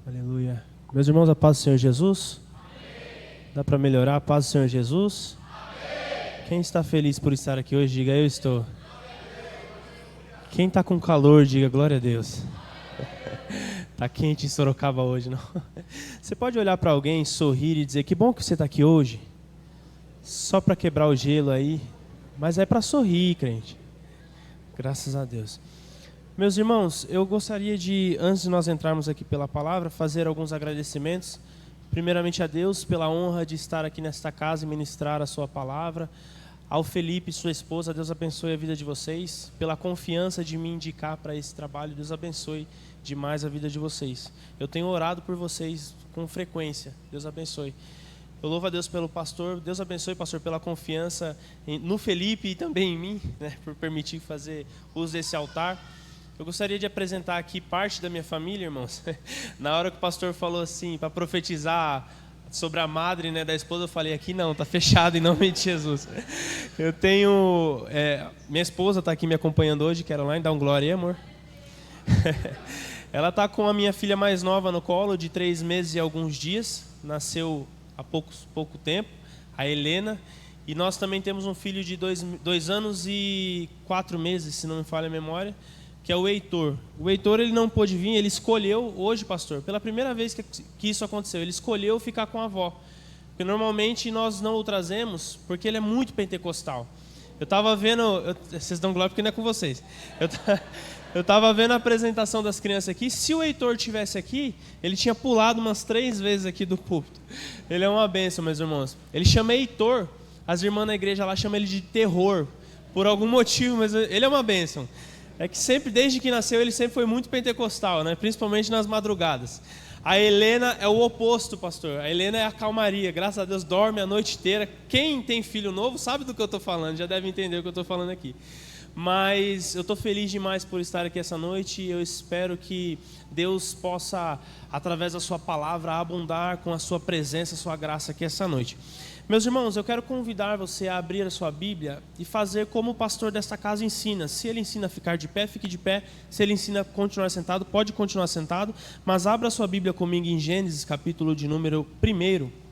Aleluia. Meus irmãos, a paz do Senhor Jesus? Amém. Dá para melhorar a paz do Senhor Jesus? Amém. Quem está feliz por estar aqui hoje, diga eu estou. Quem está com calor, diga glória a Deus. Está quente em Sorocaba hoje, não? Você pode olhar para alguém, sorrir e dizer que bom que você está aqui hoje. Só para quebrar o gelo aí, mas é para sorrir, crente. Graças a Deus. Meus irmãos, eu gostaria de, antes de nós entrarmos aqui pela palavra, fazer alguns agradecimentos. Primeiramente a Deus pela honra de estar aqui nesta casa e ministrar a sua palavra. Ao Felipe e sua esposa, Deus abençoe a vida de vocês. Pela confiança de me indicar para esse trabalho, Deus abençoe demais a vida de vocês. Eu tenho orado por vocês com frequência. Deus abençoe. Eu louvo a Deus pelo pastor. Deus abençoe, pastor, pela confiança no Felipe e também em mim, né, por permitir fazer uso desse altar. Eu gostaria de apresentar aqui parte da minha família, irmãos. Na hora que o pastor falou assim, para profetizar sobre a madre, né, da esposa, eu falei, aqui não, está fechado em nome de Jesus. Eu tenho... minha esposa está aqui me acompanhando hoje, Caroline, dá um glória aí, amor. Ela está com a minha filha mais nova no colo, de 3 meses e alguns dias. Nasceu há pouco tempo, a Helena. E nós também temos um filho de 2 anos e 4 meses, se não me falha a memória, que é o Heitor. O Heitor, ele não pôde vir, ele escolheu hoje, pastor, pela primeira vez que isso aconteceu, ele escolheu ficar com a avó. Porque normalmente nós não o trazemos, porque ele é muito pentecostal. Eu estava vendo, vocês dão glória porque não é com vocês. Eu estava vendo a apresentação das crianças aqui. Se o Heitor estivesse aqui, ele tinha pulado umas 3 vezes aqui do púlpito. Ele é uma bênção, meus irmãos. Ele chama Heitor, as irmãs na igreja lá chamam ele de terror, por algum motivo, mas ele é uma bênção. É que sempre, desde que nasceu, ele sempre foi muito pentecostal, né? Principalmente nas madrugadas. A Helena é o oposto, pastor. A Helena é a calmaria. Graças a Deus, dorme a noite inteira. Quem tem filho novo sabe do que eu estou falando, já deve entender o que eu estou falando aqui. Mas eu estou feliz demais por estar aqui essa noite e eu espero que Deus possa, através da sua palavra, abundar com a sua presença, a sua graça aqui essa noite. Meus irmãos, eu quero convidar você a abrir a sua Bíblia e fazer como o pastor desta casa ensina. Se ele ensina a ficar de pé, fique de pé. Se ele ensina a continuar sentado, pode continuar sentado. Mas abra a sua Bíblia comigo em Gênesis, capítulo de número 1.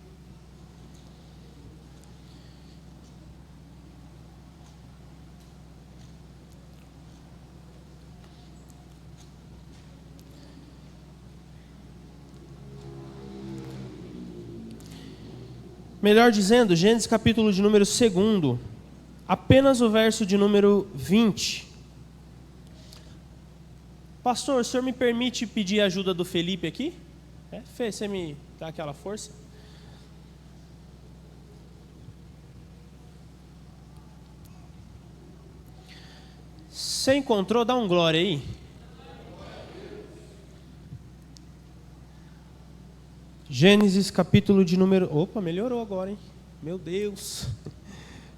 Melhor dizendo, Gênesis capítulo de número 2, apenas o verso de número 20. Pastor, o senhor me permite pedir a ajuda do Felipe aqui? Fê, você me dá aquela força? Você encontrou? Dá um glória aí. Gênesis capítulo de número... Opa, melhorou agora, hein? Meu Deus.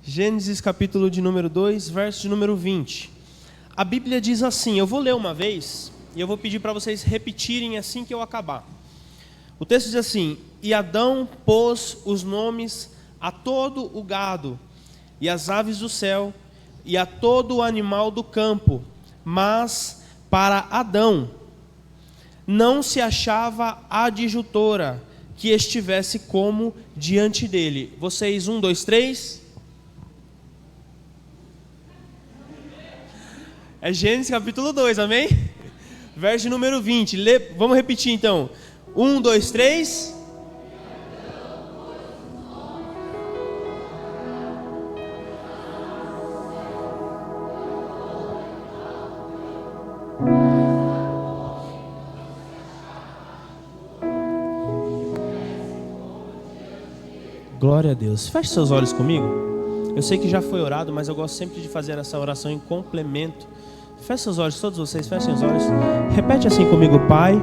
Gênesis capítulo de número 2, verso de número 20. A Bíblia diz assim, eu vou ler uma vez e eu vou pedir para vocês repetirem assim que eu acabar. O texto diz assim, e Adão pôs os nomes a todo o gado e as aves do céu e a todo o animal do campo, mas para Adão não se achava adjutora que estivesse como diante dele. Vocês, 1, 2, 3. É Gênesis capítulo 2, amém? Verso número 20. Vamos repetir então. 1, 2, 3. Glória a Deus. Feche seus olhos comigo. Eu sei que já foi orado, mas eu gosto sempre de fazer essa oração em complemento. Feche seus olhos, todos vocês, fechem os olhos. Repete assim comigo, Pai.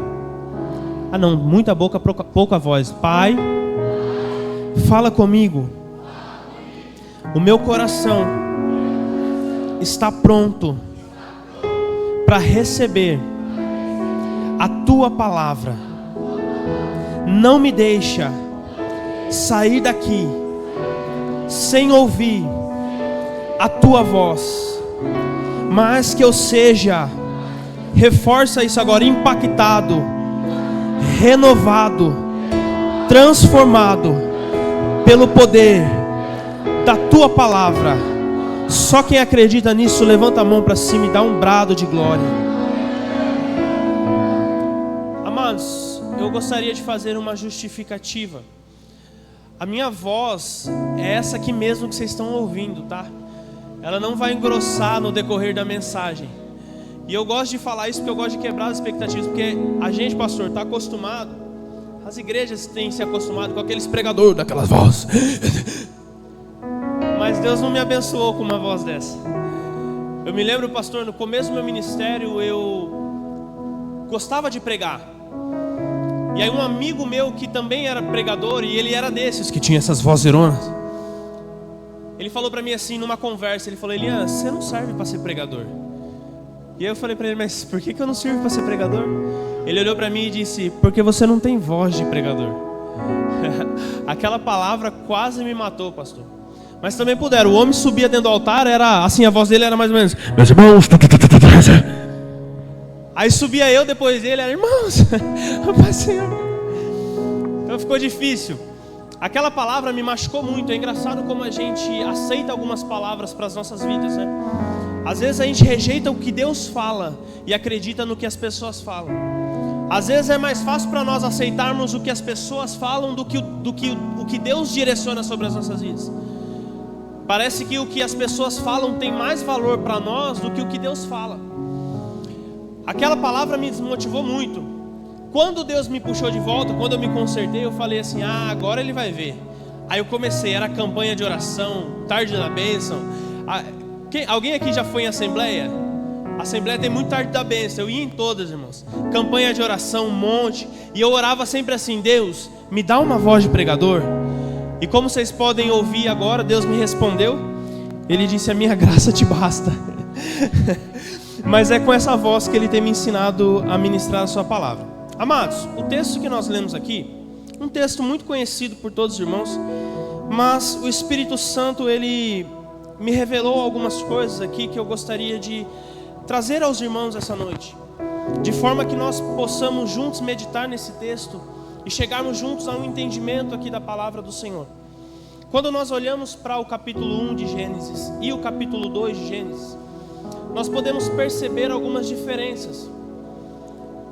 Não, muita boca, pouca voz. Pai, fala comigo. O meu coração está pronto para receber a Tua palavra. Não me deixa sair daqui sem ouvir a Tua voz, mas que eu seja, reforça isso agora, impactado, renovado, transformado pelo poder da tua palavra. Só quem acredita nisso, levanta a mão para cima e dá um brado de glória. Amados, eu gostaria de fazer uma justificativa. A minha voz é essa aqui mesmo que vocês estão ouvindo, tá? Ela não vai engrossar no decorrer da mensagem. E eu gosto de falar isso porque eu gosto de quebrar as expectativas. Porque a gente, pastor, está acostumado. As igrejas têm se acostumado com aqueles pregadores daquelas vozes. Mas Deus não me abençoou com uma voz dessa. Eu me lembro, pastor, no começo do meu ministério eu gostava de pregar. E aí um amigo meu que também era pregador, e ele era desses que tinha essas vozeronas, ele falou para mim assim, numa conversa, ele falou: Elian, você não serve para ser pregador. E aí eu falei para ele: mas por que eu não sirvo para ser pregador? Ele olhou para mim e disse: porque você não tem voz de pregador. Aquela palavra quase me matou, pastor. Mas também puderam. O homem subia dentro do altar, era assim, a voz dele era mais ou menos: meus irmãos. Aí subia eu depois dele, era: irmãos, Pai Senhor. Então ficou difícil. Aquela palavra me machucou muito. É engraçado como a gente aceita algumas palavras para as nossas vidas, né? Às vezes a gente rejeita o que Deus fala e acredita no que as pessoas falam. Às vezes é mais fácil para nós aceitarmos o que as pessoas falam do que o que Deus direciona sobre as nossas vidas. Parece que o que as pessoas falam tem mais valor para nós do que o que Deus fala. Aquela palavra me desmotivou muito. Quando Deus me puxou de volta, quando eu me consertei, eu falei assim: agora Ele vai ver. Aí eu comecei, era campanha de oração, tarde da bênção. Alguém aqui já foi em assembleia? Assembleia tem muito tarde da bênção, eu ia em todas, irmãos. Campanha de oração, um monte. E eu orava sempre assim: Deus, me dá uma voz de pregador. E como vocês podem ouvir agora, Deus me respondeu. Ele disse: a minha graça te basta. Mas é com essa voz que Ele tem me ensinado a ministrar a sua palavra. Amados, o texto que nós lemos aqui, um texto muito conhecido por todos os irmãos, mas o Espírito Santo, Ele me revelou algumas coisas aqui que eu gostaria de trazer aos irmãos essa noite, de forma que nós possamos juntos meditar nesse texto e chegarmos juntos a um entendimento aqui da palavra do Senhor. Quando nós olhamos para o capítulo 1 de Gênesis e o capítulo 2 de Gênesis, nós podemos perceber algumas diferenças.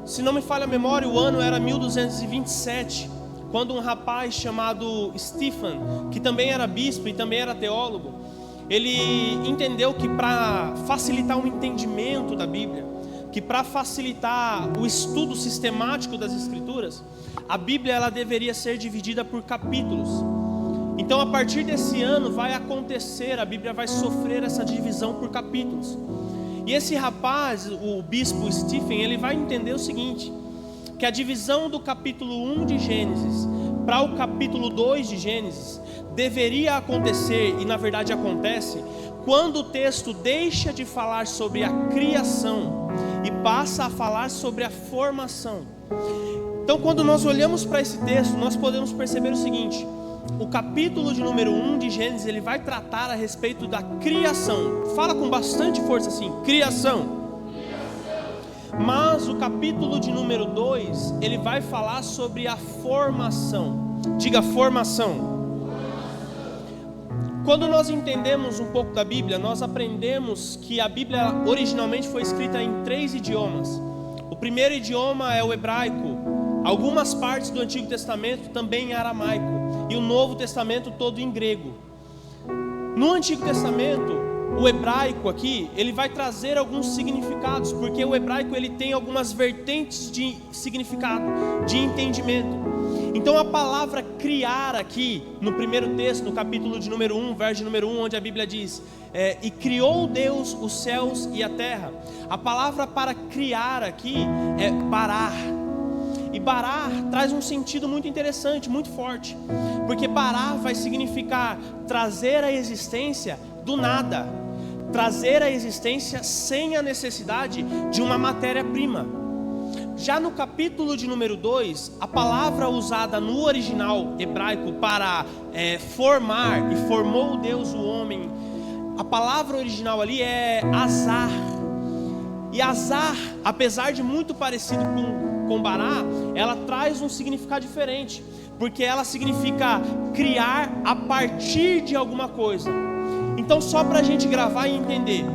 Se não me falha a memória, o ano era 1227, quando um rapaz chamado Stephen, que também era bispo e também era teólogo, ele entendeu que para facilitar o entendimento da Bíblia, que para facilitar o estudo sistemático das Escrituras, a Bíblia ela deveria ser dividida por capítulos. Então, a partir desse ano vai acontecer, a Bíblia vai sofrer essa divisão por capítulos. E esse rapaz, o bispo Stephen, ele vai entender o seguinte, que a divisão do capítulo 1 de Gênesis para o capítulo 2 de Gênesis deveria acontecer, e na verdade acontece, quando o texto deixa de falar sobre a criação e passa a falar sobre a formação. Então, quando nós olhamos para esse texto, nós podemos perceber o seguinte: o capítulo de número 1 de Gênesis, ele vai tratar a respeito da criação. Fala com bastante força assim: criação. Mas o capítulo de número 2, ele vai falar sobre a formação. Diga: formação. Quando nós entendemos um pouco da Bíblia, nós aprendemos que a Bíblia originalmente foi escrita em 3 idiomas. O primeiro idioma é o hebraico. Algumas partes do Antigo Testamento também em aramaico, e o Novo Testamento todo em grego. No Antigo Testamento, o hebraico aqui, ele vai trazer alguns significados, porque o hebraico ele tem algumas vertentes de significado, de entendimento. Então a palavra criar aqui, no primeiro texto, no capítulo de número 1, verso de número 1, onde a Bíblia diz: e criou Deus os céus e a terra. A palavra para criar aqui é barar. E barar traz um sentido muito interessante, muito forte, porque barar vai significar trazer à existência do nada, trazer à existência sem a necessidade de uma matéria-prima. Já no capítulo de número 2, a palavra usada no original hebraico para formar, e formou Deus o homem, a palavra original ali é azar. E Azar, apesar de muito parecido com Bará, ela traz um significado diferente, porque ela significa criar a partir de alguma coisa. Então, só para a gente gravar e entender,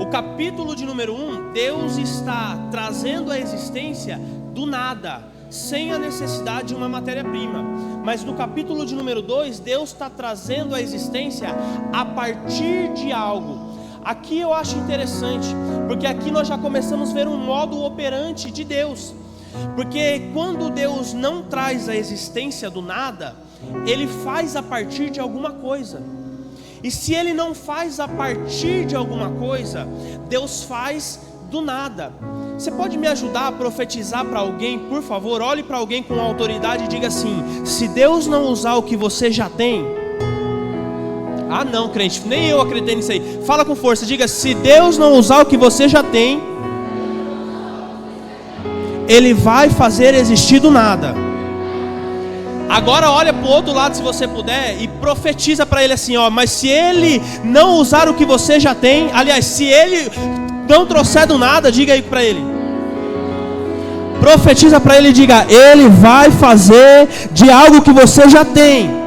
o capítulo de número 1, Deus está trazendo a existência do nada, sem a necessidade de uma matéria-prima. Mas no capítulo de número 2, Deus está trazendo a existência a partir de algo. Aqui eu acho interessante, porque aqui nós já começamos a ver um modo operante de Deus. Porque quando Deus não traz a existência do nada, Ele faz a partir de alguma coisa. E se Ele não faz a partir de alguma coisa, Deus faz do nada. Você pode me ajudar a profetizar para alguém, por favor? Olhe para alguém com autoridade e diga assim: se Deus não usar o que você já tem... Ah não, crente, nem eu acreditei nisso aí. Fala com força, diga: se Deus não usar o que você já tem, Ele vai fazer existir do nada. Agora olha para o outro lado, se você puder, e profetiza para ele assim, ó: mas se Ele não usar o que você já tem, aliás, se Ele não trouxer do nada, diga aí para ele. Profetiza para ele e diga: Ele vai fazer de algo que você já tem.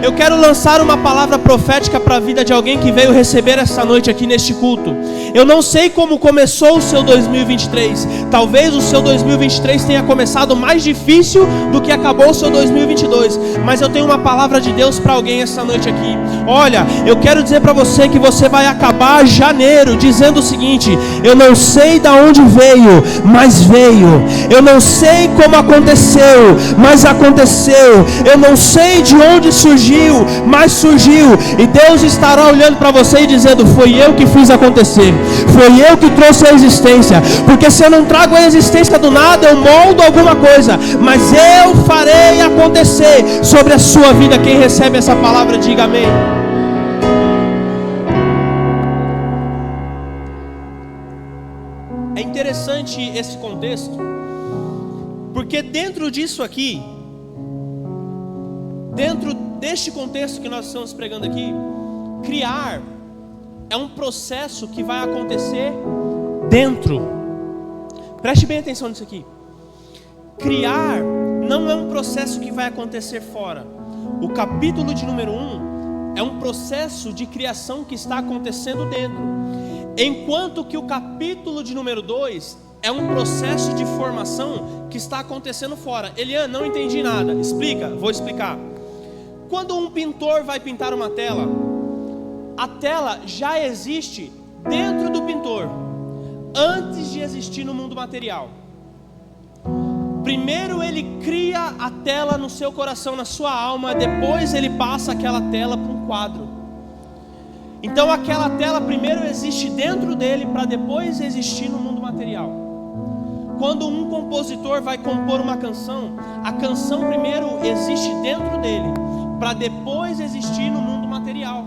Eu quero lançar uma palavra profética para a vida de alguém que veio receber essa noite aqui neste culto. Eu não sei como começou o seu 2023. Talvez o seu 2023 tenha começado mais difícil do que acabou o seu 2022. Mas eu tenho uma palavra de Deus para alguém essa noite aqui. Olha, eu quero dizer para você que você vai acabar janeiro dizendo o seguinte: eu não sei de onde veio, mas veio. Eu não sei como aconteceu, mas aconteceu. Eu não sei de onde surgiu, mas surgiu. E Deus estará olhando para você e dizendo: foi eu que fiz acontecer, foi eu que trouxe a existência. Porque se eu não trago a existência do nada, eu moldo alguma coisa, mas eu farei acontecer sobre a sua vida. Quem recebe essa palavra, diga amém. É interessante esse contexto, porque dentro disso aqui, dentro deste contexto que nós estamos pregando aqui, criar é um processo que vai acontecer dentro. Preste bem atenção nisso aqui. Criar não é um processo que vai acontecer fora. O capítulo de número 1 é um processo de criação que está acontecendo dentro, enquanto que o capítulo de número 2 é um processo de formação que está acontecendo fora. Elian, não entendi nada. Explica, vou explicar. Quando um pintor vai pintar uma tela, a tela já existe dentro do pintor, antes de existir no mundo material. Primeiro ele cria a tela no seu coração, na sua alma, depois ele passa aquela tela para um quadro. Então aquela tela primeiro existe dentro dele, para depois existir no mundo material. Quando um compositor vai compor uma canção, a canção primeiro existe dentro dele, para depois existir no mundo material.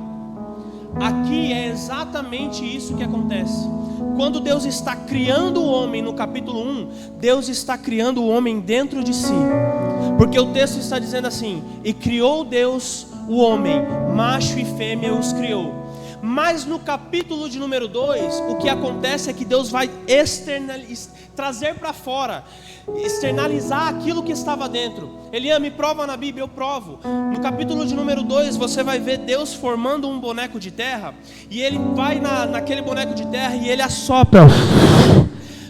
Aqui é exatamente isso que acontece. Quando Deus está criando o homem no capítulo 1, Deus está criando o homem dentro de si. Porque o texto está dizendo assim: e criou Deus o homem, macho e fêmea os criou. Mas no capítulo de número 2, o que acontece é que Deus vai trazer para fora, externalizar aquilo que estava dentro. Elian, me prova na Bíblia, eu provo. No capítulo de número 2, você vai ver Deus formando um boneco de terra, e ele vai naquele boneco de terra e ele assopra.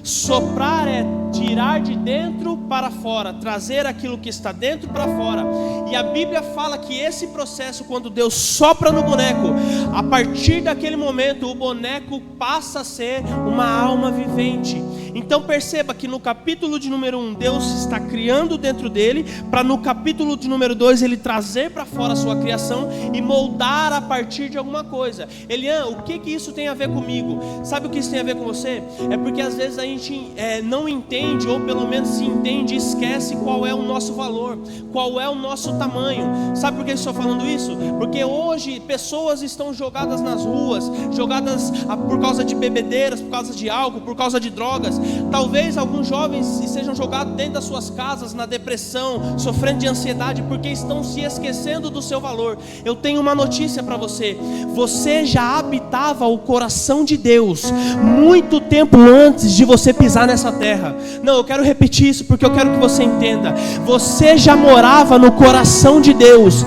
Soprar é tirar de dentro para fora, trazer aquilo que está dentro para fora. E a Bíblia fala que esse processo, quando Deus sopra no boneco, a partir daquele momento o boneco passa a ser uma alma vivente. Então perceba que no capítulo de número 1, Deus está criando dentro dele, para no capítulo de número 2 ele trazer para fora a sua criação e moldar a partir de alguma coisa. Elian, o que isso tem a ver comigo? Sabe o que isso tem a ver com você? É porque às vezes a gente não entende, ou pelo menos se entende e esquece qual é o nosso valor, qual é o nosso tamanho. Sabe por que eu estou falando isso? Porque hoje pessoas estão jogadas nas ruas, jogadas por causa de bebedeiras, por causa de álcool, por causa de drogas, Talvez alguns jovens sejam jogados dentro das suas casas, na depressão, sofrendo de ansiedade, porque estão se esquecendo do seu valor. Eu tenho uma notícia para você: você já habitava o coração de Deus muito tempo antes de você pisar nessa terra. Não, eu quero repetir isso porque eu quero que você entenda. Você já morava no coração de Deus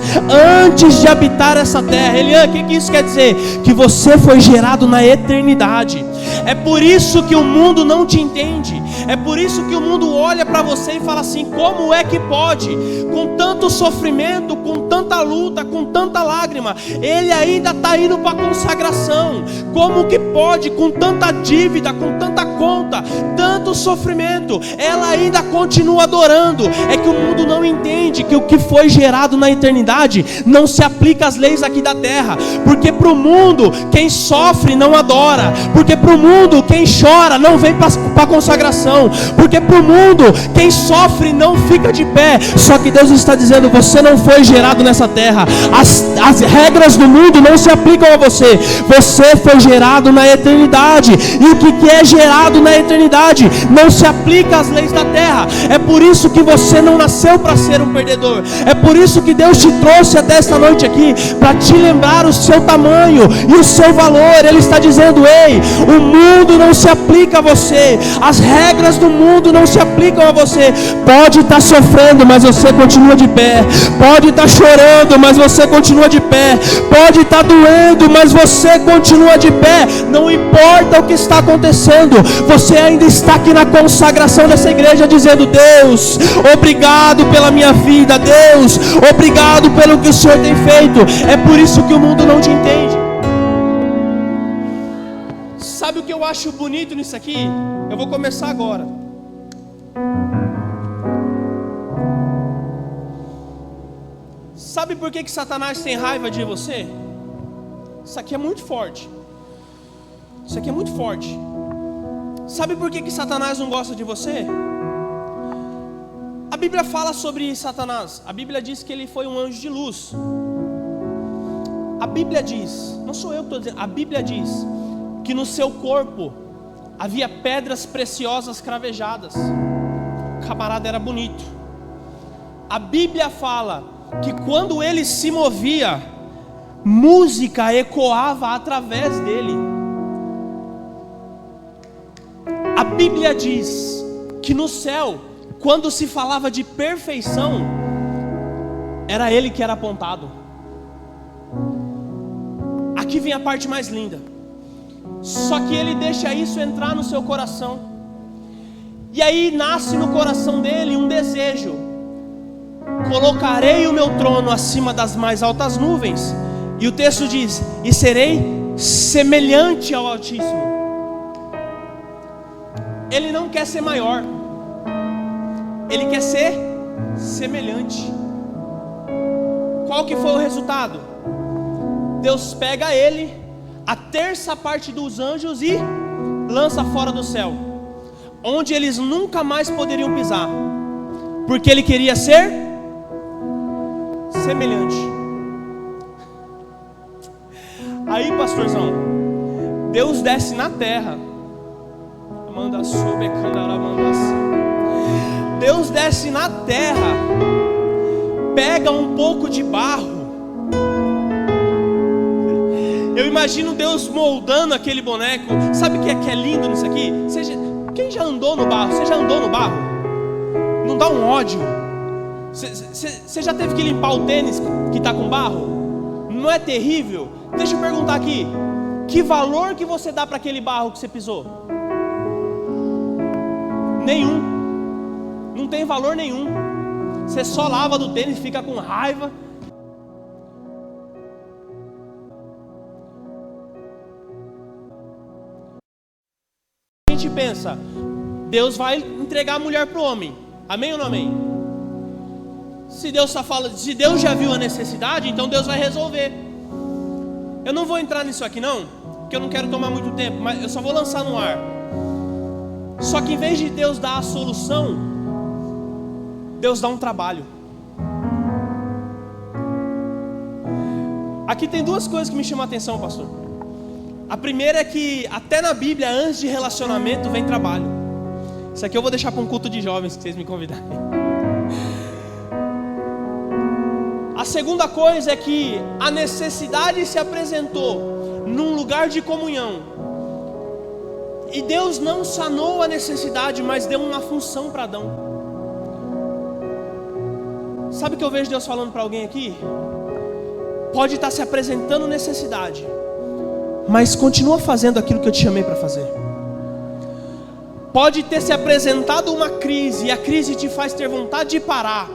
antes de habitar essa terra. Elian, o que isso quer dizer? Que você foi gerado na eternidade. É por isso que o mundo não te entende. É por isso que o mundo olha para você e fala assim: como é que pode? Com tanto sofrimento, com tanta luta, com tanta lágrima, ele ainda está indo para a consagração. Como que pode? Com tanta dívida, com tanta conta, tanto sofrimento, ela ainda continua adorando. É que o mundo não entende que o que foi gerado na eternidade não se aplica às leis aqui da terra. Porque para o mundo, quem sofre não adora. Porque para o mundo, quem chora não vem para a consagração. Porque para o mundo, quem sofre não fica de pé. Só que Deus está dizendo: você não foi gerado nessa terra. As regras do mundo não se aplicam a você. Você foi gerado na eternidade. E o que é gerado na eternidade não se aplica às leis da terra. É por isso que você não nasceu para ser um perdedor. É por isso que Deus te trouxe até esta noite aqui, para te lembrar o seu tamanho e o seu valor. Ele está dizendo: ei, o mundo não se aplica a você. As regras do mundo não se aplicam a você. Pode estar sofrendo, mas você continua de pé. Pode estar chorando, mas você continua de pé. Pode estar doendo, mas você continua de pé. Não importa o que está acontecendo, você ainda está aqui na consagração dessa igreja, dizendo: Deus, obrigado pela minha vida. Deus, obrigado pelo que o Senhor tem feito. É por isso que o mundo não te entende. Sabe o que eu acho bonito nisso aqui? Eu vou começar agora. Sabe por que Satanás tem raiva de você? Isso aqui é muito forte. Isso aqui é muito forte. Sabe por que Satanás não gosta de você? A Bíblia fala sobre Satanás. A Bíblia diz que ele foi um anjo de luz. A Bíblia diz, não sou eu que estou dizendo, a Bíblia diz que no seu corpo havia pedras preciosas cravejadas. O camarada era bonito. A Bíblia fala que quando ele se movia, música ecoava através dele. A Bíblia diz que no céu, quando se falava de perfeição, era ele que era apontado. Aqui vem a parte mais linda. Só que ele deixa isso entrar no seu coração. E aí nasce no coração dele um desejo: colocarei o meu trono acima das mais altas nuvens. E o texto diz: e serei semelhante ao Altíssimo. Ele não quer ser maior, ele quer ser semelhante. Qual que foi o resultado? Deus pega ele, a terça parte dos anjos, e lança fora do céu, onde eles nunca mais poderiam pisar, porque ele queria ser semelhante. Aí, pastorzão, Deus desce na terra. Deus desce na terra, pega um pouco de barro. Eu imagino Deus moldando aquele boneco. Sabe o que é lindo nisso aqui? Quem já andou no barro? Você já andou no barro? Não dá um ódio? Você já teve que limpar o tênis que está com barro? Não é terrível? Deixa eu perguntar aqui: que valor que você dá para aquele barro que você pisou? Nenhum. Não tem valor nenhum. Você só lava do tênis e fica com raiva. A gente pensa: Deus vai entregar a mulher para o homem. Amém ou não amém? Se Deus só fala, se Deus já viu a necessidade, então Deus vai resolver. Eu não vou entrar nisso aqui não, porque eu não quero tomar muito tempo, mas eu só vou lançar no ar. Só que em vez de Deus dar a solução, Deus dá um trabalho. Aqui tem duas coisas que me chamam a atenção, pastor. A primeira é que até na Bíblia, antes de relacionamento, vem trabalho. Isso aqui eu vou deixar para um culto de jovens, que vocês me convidarem. A segunda coisa é que a necessidade se apresentou num lugar de comunhão. E Deus não sanou a necessidade, mas deu uma função para Adão. Sabe o que eu vejo Deus falando para alguém aqui? Pode estar se apresentando necessidade, mas continua fazendo aquilo que eu te chamei para fazer. Pode ter se apresentado uma crise, e a crise te faz ter vontade de parar.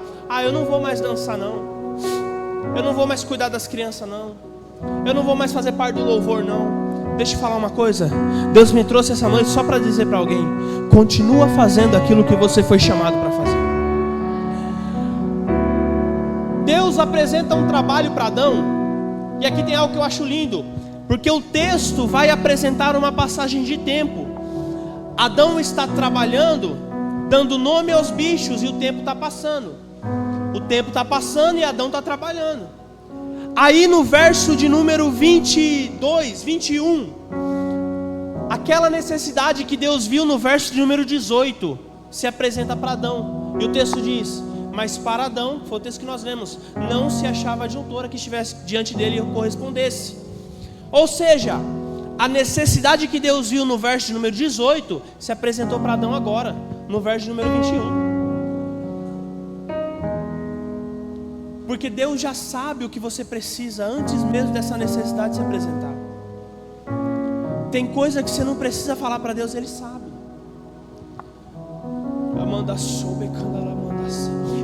Eu não vou mais dançar não. Eu não vou mais cuidar das crianças não. Eu não vou mais fazer parte do louvor não. Deixa eu falar uma coisa. Deus me trouxe essa noite só para dizer para alguém: continua fazendo aquilo que você foi chamado para fazer. Deus apresenta um trabalho para Adão. E aqui tem algo que eu acho lindo, porque o texto vai apresentar uma passagem de tempo. Adão está trabalhando, dando nome aos bichos, e o tempo está passando. O tempo está passando e Adão está trabalhando. Aí no verso de número 22, 21, aquela necessidade que Deus viu no verso de número 18 se apresenta para Adão. E o texto diz: mas para Adão, foi o texto que nós lemos, não se achava adjuntora que estivesse diante dele e correspondesse. Ou seja, a necessidade que Deus viu no verso de número 18 se apresentou para Adão agora, no verso de número 21. Porque Deus já sabe o que você precisa antes mesmo dessa necessidade se apresentar. Tem coisa que você não precisa falar para Deus, Ele sabe.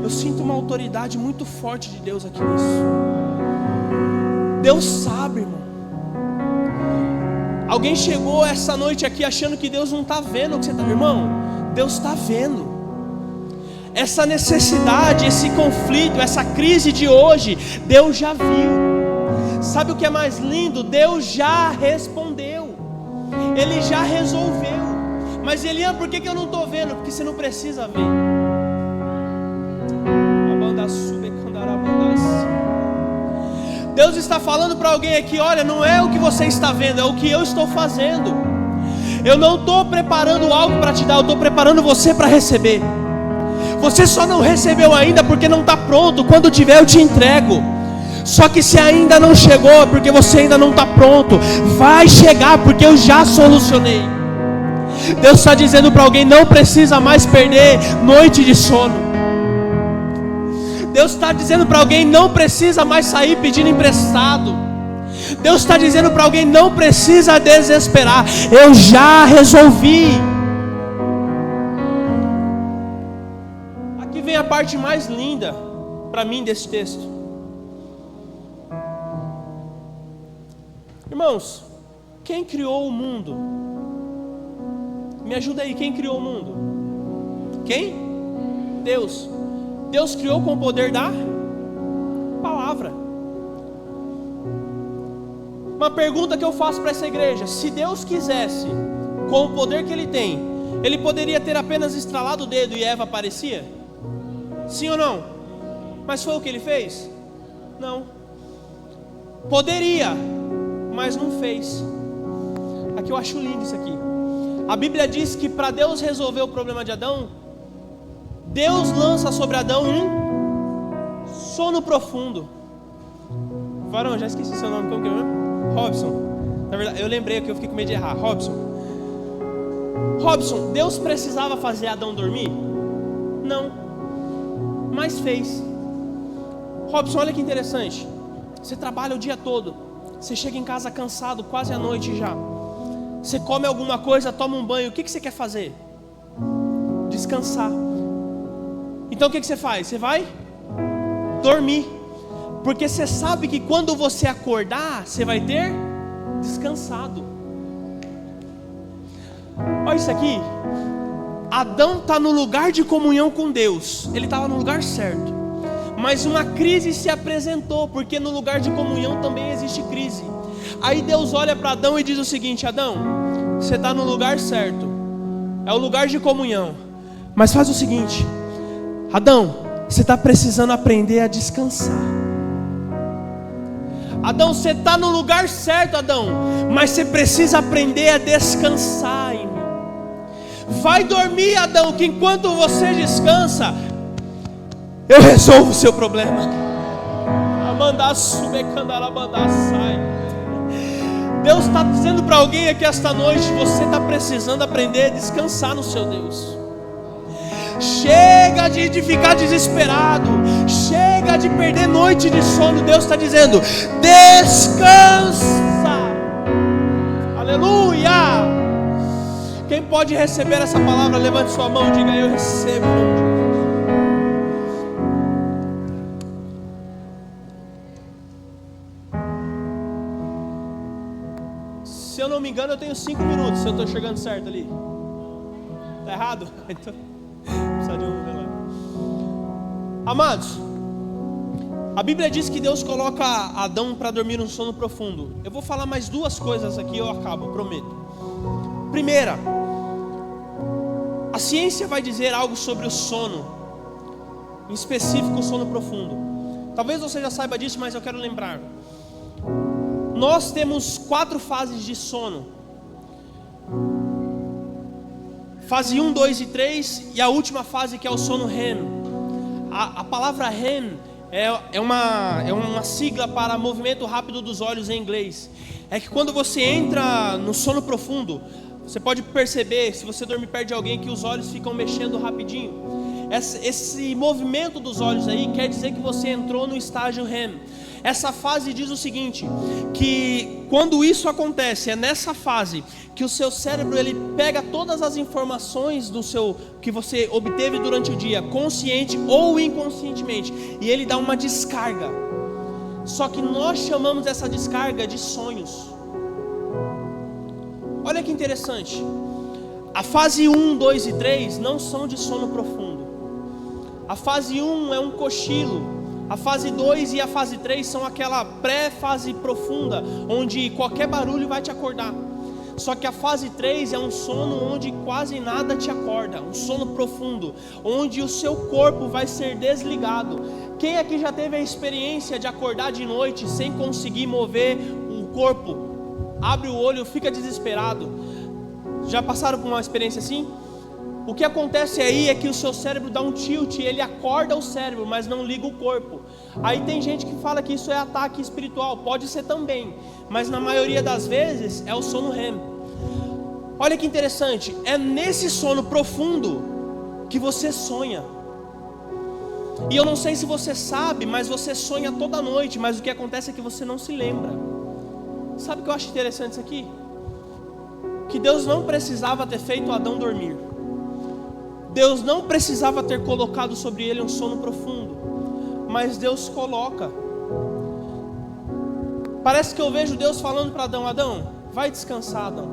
Eu sinto uma autoridade muito forte de Deus aqui nisso. Deus sabe, irmão. Alguém chegou essa noite aqui achando que Deus não está vendo o que você está. Irmão, Deus está vendo. Essa necessidade, esse conflito, essa crise de hoje, Deus já viu. Sabe o que é mais lindo? Deus já respondeu. Ele já resolveu. Mas Elian, por que eu não estou vendo? Porque você não precisa ver. Deus está falando para alguém aqui: olha, não é o que você está vendo, é o que eu estou fazendo. Eu não estou preparando algo para te dar, eu estou preparando você para receber. Você só não recebeu ainda porque não está pronto. Quando tiver eu te entrego. Só que se ainda não chegou é porque você ainda não está pronto. Vai chegar porque eu já solucionei. Deus está dizendo para alguém: não precisa mais perder noite de sono. Deus está dizendo para alguém: não precisa mais sair pedindo emprestado. Deus está dizendo para alguém: não precisa desesperar. Eu já resolvi. Aqui vem a parte mais linda para mim desse texto. Irmãos, quem criou o mundo? Me ajuda aí, quem criou o mundo? Quem? Deus. Deus criou com o poder da palavra. Uma pergunta que eu faço para essa igreja: se Deus quisesse, com o poder que Ele tem, Ele poderia ter apenas estralado o dedo e Eva aparecia? Sim ou não? Mas foi o que Ele fez? Não. Poderia, mas não fez. Aqui eu acho lindo isso aqui. A Bíblia diz que para Deus resolver o problema de Adão, Deus lança sobre Adão um sono profundo. Varão, já esqueci seu nome, como que é mesmo? Robson. Na verdade, eu lembrei que eu fiquei com medo de errar. Robson, Deus precisava fazer Adão dormir? Não, mas fez. Robson, olha que interessante. Você trabalha o dia todo, você chega em casa cansado, quase à noite já. Você come alguma coisa, toma um banho. O que você quer fazer? Descansar. Então o que você faz? Você vai dormir. Porque você sabe que quando você acordar, você vai ter descansado. Olha isso aqui. Adão está no lugar de comunhão com Deus. Ele estava no lugar certo. Mas uma crise se apresentou, porque no lugar de comunhão também existe crise. Aí Deus olha para Adão e diz o seguinte: Adão, você está no lugar certo, é o lugar de comunhão, mas faz o seguinte, Adão, você está precisando aprender a descansar. Adão, você está no lugar certo, Adão, mas você precisa aprender a descansar em mim. Vai dormir, Adão, que enquanto você descansa, eu resolvo o seu problema. Deus está dizendo para alguém aqui esta noite: você está precisando aprender a descansar no seu Deus. Chega de ficar desesperado, chega de perder noite de sono. Deus está dizendo: descansa. Aleluia. Quem pode receber essa palavra, levante sua mão e diga: eu recebo. Se eu não me engano, eu tenho 5 minutos. Se eu estou chegando certo ali, está errado? Então, precisa de um relógio. Amados, a Bíblia diz que Deus coloca Adão para dormir um sono profundo. Eu vou falar mais 2 coisas aqui, eu acabo, prometo. Primeira, a ciência vai dizer algo sobre o sono, em específico o sono profundo. Talvez você já saiba disso, mas eu quero lembrar. Nós temos 4 fases de sono: fase 1, 2 e 3, e a última fase, que é o sono REM. A palavra REM é uma sigla para movimento rápido dos olhos em inglês. É que quando você entra no sono profundo, você pode perceber, se você dormir perto de alguém, que os olhos ficam mexendo rapidinho. Esse movimento dos olhos aí quer dizer que você entrou no estágio REM. Essa fase diz o seguinte, que quando isso acontece, é nessa fase que o seu cérebro ele pega todas as informações que você obteve durante o dia, consciente ou inconscientemente, e ele dá uma descarga. Só que nós chamamos essa descarga de sonhos. Olha que interessante. A fase 1, 2 e 3 não são de sono profundo. A fase 1 é um cochilo. A fase 2 e a fase 3 são aquela pré-fase profunda, onde qualquer barulho vai te acordar. Só que a fase 3 é um sono onde quase nada te acorda, um sono profundo, onde o seu corpo vai ser desligado. Quem aqui já teve a experiência de acordar de noite sem conseguir mover o corpo? Abre o olho, fica desesperado. Já passaram por uma experiência assim? O que acontece aí é que o seu cérebro dá um tilt, ele acorda o cérebro, mas não liga o corpo. Aí tem gente que fala que isso é ataque espiritual, pode ser também, mas na maioria das vezes é o sono REM. Olha que interessante, é nesse sono profundo que você sonha. E eu não sei se você sabe, mas você sonha toda noite, mas o que acontece é que você não se lembra. Sabe o que eu acho interessante isso aqui? Que Deus não precisava ter feito Adão dormir. Deus não precisava ter colocado sobre ele um sono profundo, mas Deus coloca. Parece que eu vejo Deus falando para Adão: Adão, vai descansar, Adão.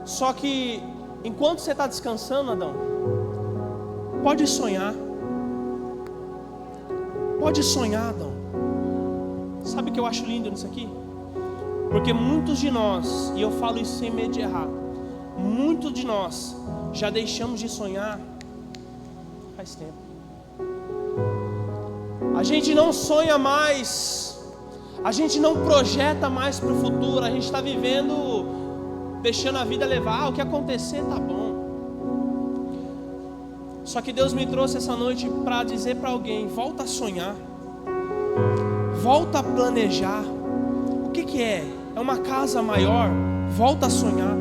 Só que enquanto você está descansando, Adão, pode sonhar. Pode sonhar, Adão. Sabe o que eu acho lindo nisso aqui? Porque muitos de nós, e eu falo isso sem medo de errar, muitos de nós já deixamos de sonhar faz tempo. A gente não sonha mais, a gente não projeta mais para o futuro, a gente está vivendo, deixando a vida levar, o que acontecer tá bom. Só que Deus me trouxe essa noite para dizer para alguém: volta a sonhar, volta a planejar. O que é? É uma casa maior? Volta a sonhar.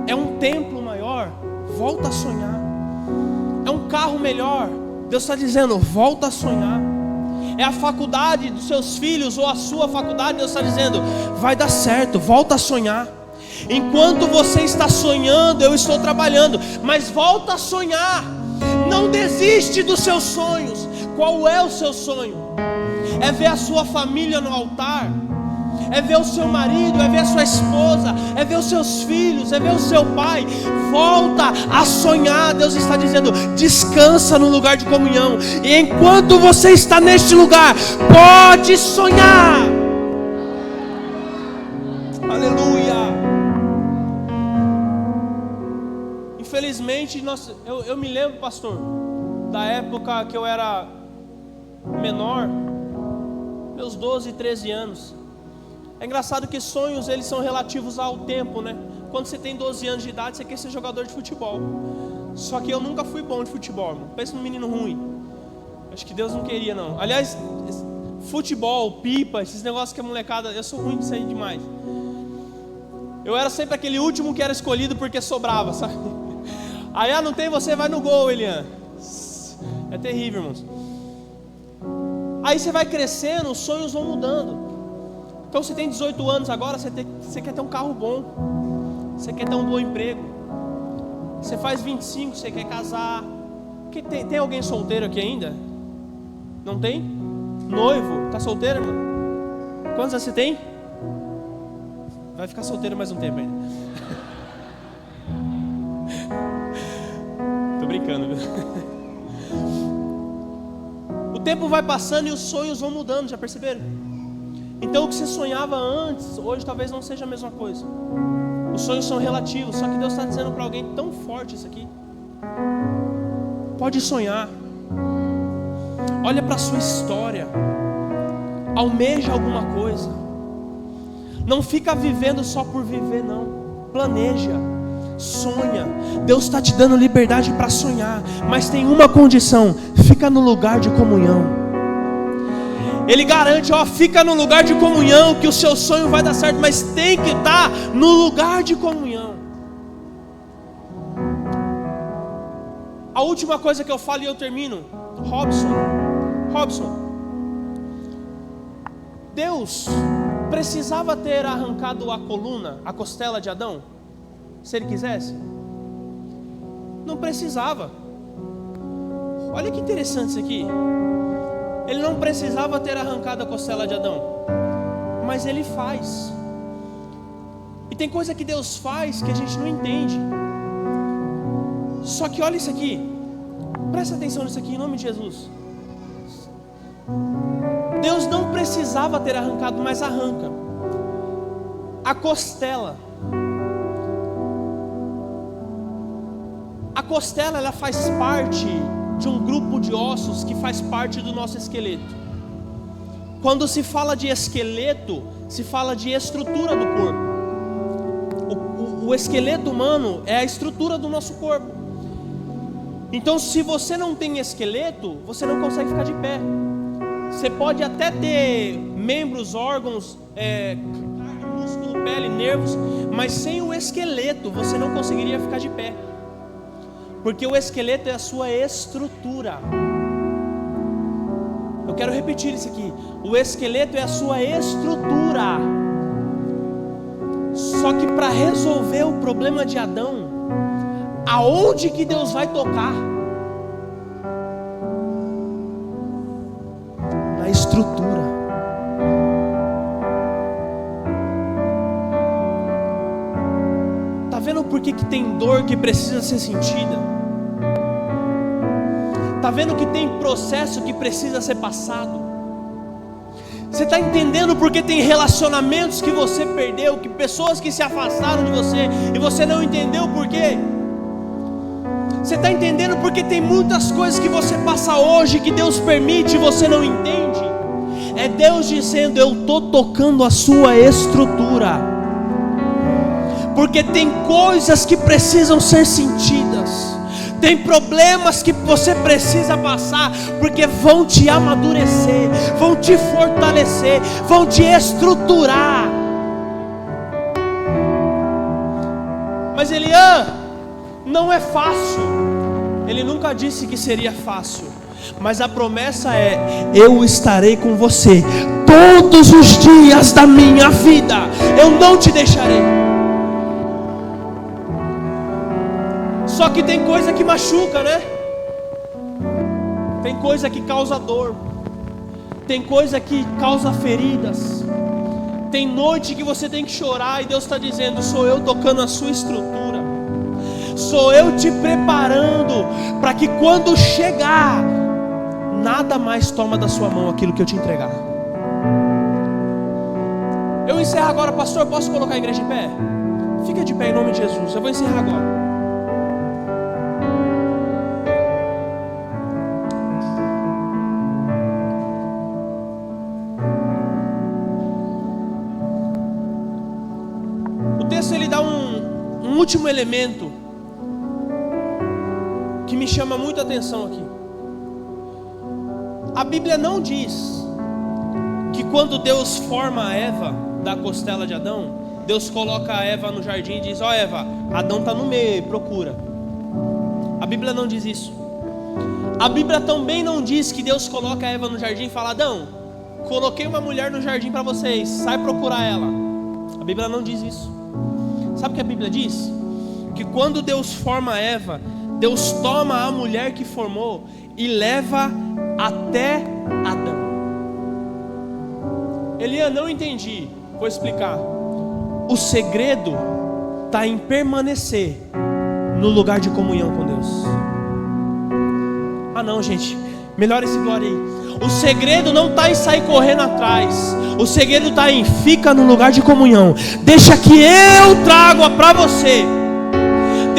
É um templo maior? Volta a sonhar. É um carro melhor? Deus está dizendo: volta a sonhar. É a faculdade dos seus filhos ou a sua faculdade? Deus está dizendo: vai dar certo, volta a sonhar. Enquanto você está sonhando, eu estou trabalhando, mas volta a sonhar. Não desiste dos seus sonhos. Qual é o seu sonho? É ver a sua família no altar? É ver o seu marido, é ver a sua esposa, é ver os seus filhos, é ver o seu pai? Volta a sonhar. Deus está dizendo: descansa no lugar de comunhão. E enquanto você está neste lugar, pode sonhar. Aleluia. Infelizmente, eu me lembro, pastor, da época que eu era menor, meus 12, 13 anos. É engraçado que sonhos, eles são relativos ao tempo, né? quando você tem 12 anos de idade, você quer ser jogador de futebol. Só que eu nunca fui bom de futebol, mano. Pensa num menino ruim. Acho que Deus não queria, não. Aliás, futebol, pipa, esses negócios que a molecada... Eu sou ruim disso aí demais. Eu era sempre aquele último que era escolhido porque sobrava, sabe? Aí, não tem, você vai no gol, Elian. É terrível, irmãos. Aí você vai crescendo, os sonhos vão mudando. Então você tem 18 anos agora, você quer ter um carro bom. Você quer ter um bom emprego. Você faz 25, você quer casar. Tem alguém solteiro aqui ainda? Não tem? Noivo? Tá solteiro, irmão? Quantos anos você tem? Vai ficar solteiro mais um tempo ainda. Tô brincando, viu? O tempo vai passando e os sonhos vão mudando, já perceberam? Então o que você sonhava antes, hoje talvez não seja a mesma coisa. Os sonhos são relativos, só que Deus está dizendo para alguém tão forte isso aqui. Pode sonhar. Olha para a sua história. Almeja alguma coisa. Não fica vivendo só por viver, não. Planeja. Sonha. Deus está te dando liberdade para sonhar. Mas tem uma condição: fica no lugar de comunhão. Ele garante, fica no lugar de comunhão, que o seu sonho vai dar certo. Mas tem que estar no lugar de comunhão. A última coisa que eu falo e eu termino. Robson, Deus precisava ter arrancado a coluna, a costela de Adão? Se ele quisesse? Não precisava. Olha que interessante isso aqui. Ele não precisava ter arrancado a costela de Adão, mas ele faz. E tem coisa que Deus faz que a gente não entende. Só que olha isso aqui. Presta atenção nisso aqui, em nome de Jesus. Deus não precisava ter arrancado, mas arranca. A costela. A costela, ela faz parte de um grupo de ossos que faz parte do nosso esqueleto. Quando se fala de esqueleto, se fala de estrutura do corpo. O esqueleto humano é a estrutura do nosso corpo. Então, se você não tem esqueleto, você não consegue ficar de pé. Você pode até ter membros, órgãos, carne, músculo, pele, nervos, mas sem o esqueleto você não conseguiria ficar de pé. Porque o esqueleto é a sua estrutura. Eu quero repetir isso aqui. O esqueleto é a sua estrutura. Só que para resolver o problema de Adão, aonde que Deus vai tocar? Na estrutura. Tá vendo por que tem dor que precisa ser sentida? Tá vendo que tem processo que precisa ser passado? Você está entendendo porque tem relacionamentos que você perdeu, que pessoas que se afastaram de você e você não entendeu por quê? Você está entendendo porque tem muitas coisas que você passa hoje que Deus permite e você não entende? É Deus dizendo: eu estou tocando a sua estrutura. Porque tem coisas que precisam ser sentidas. Tem problemas que você precisa passar, porque vão te amadurecer, vão te fortalecer, vão te estruturar. Mas Elian, não é fácil. Ele nunca disse que seria fácil, mas a promessa é: eu estarei com você todos os dias da minha vida, eu não te deixarei. Só que tem coisa que machuca, né? Tem coisa que causa dor. Tem coisa que causa feridas. Tem noite que você tem que chorar e Deus está dizendo: sou eu tocando a sua estrutura. Sou eu te preparando para que quando chegar, nada mais toma da sua mão aquilo que eu te entregar. Eu encerro agora, pastor. Posso colocar a igreja em pé? Fica de pé em nome de Jesus. Eu vou encerrar agora. Ele dá último elemento que me chama muito a atenção aqui. A Bíblia não diz que quando Deus forma a Eva da costela de Adão, Deus coloca a Eva no jardim e diz: ó Eva, Adão está no meio, procura. A Bíblia não diz isso. A Bíblia também não diz que Deus coloca a Eva no jardim e fala: Adão, coloquei uma mulher no jardim para vocês, sai procurar ela. A Bíblia não diz isso. Sabe o que a Bíblia diz? Que quando Deus forma a Eva, Deus toma a mulher que formou e leva até Adão. Elian, não entendi. Vou explicar. O segredo está em permanecer no lugar de comunhão com Deus. Ah não, gente, melhora esse glória aí. O segredo não está em sair correndo atrás. O segredo está em fica no lugar de comunhão. Deixa que eu trago para você.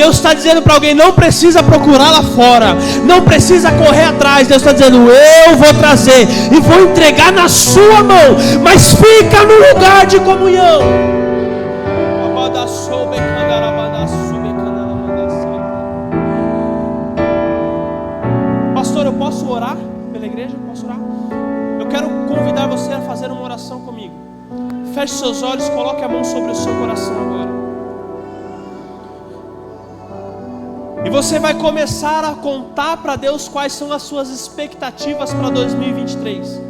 Deus está dizendo para alguém: não precisa procurar lá fora, não precisa correr atrás. Deus está dizendo: eu vou trazer e vou entregar na sua mão, mas fica no lugar de comunhão. Pastor, eu posso orar pela igreja? Posso orar? Eu quero convidar você a fazer uma oração comigo. Feche seus olhos, coloque a mão sobre o seu coração agora. E você vai começar a contar para Deus quais são as suas expectativas para 2023.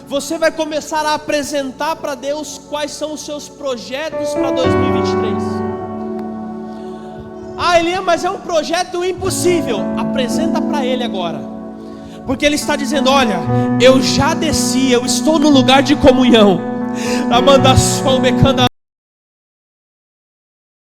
Você vai começar a apresentar para Deus quais são os seus projetos para 2023. Ah, Elian, mas é um projeto impossível. Apresenta para Ele agora. Porque Ele está dizendo: olha, eu já desci, eu estou no lugar de comunhão.